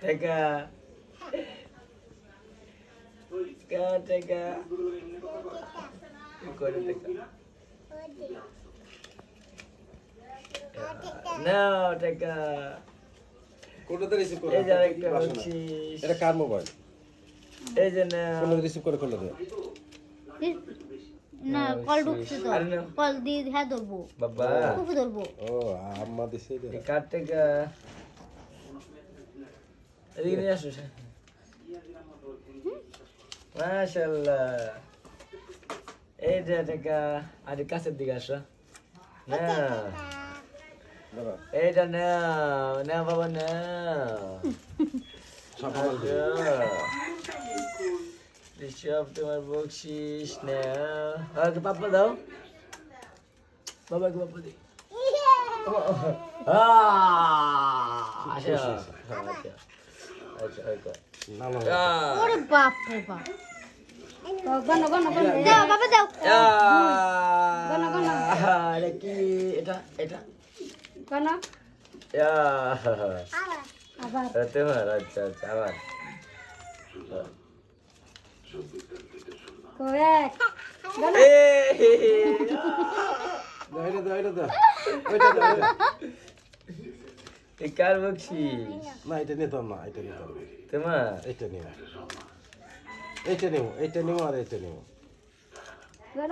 টাকা টাকা করে টাকা নাও টাকা কোনটাতে রিসিভ করে এই যে আরেকটা বলছিস এটা কার মোবাইল এই যে না কোনটা রিসিভ করে কোনটাতে না কল ঢুকছে তো আরে না। কল দিয়ে হ্যাঁ ধরবো বাবা কুকু ধরবো ও আম্মা দিছে এটা এই কার টাকা এদিকে নিয়ে আসো মাশাআল্লাহ এই যে টাকা আর কাছের দিকে আসো না দাঁড়া এইটা নাও নাও বাবা নাও সব তোমার বকশিস নাও আগে পাপা দাও বাবাকে পাপা দি আচ্ছা আচ্ছা আচ্ছা না না ওরে বাপ রে বাপ গণ গণ গণ দাও বাবা দাও গণ গণ এটা কি এটা এটা গণ আবার তোমার আচ্ছা আচ্ছা আবার কয়েক গণ এটা দাও ওইটা দাও এই কার বকশিস না এটা নিতাম না এটা নিতাম তোমার এটা নিও এটা নিও আর এটা নিও গণ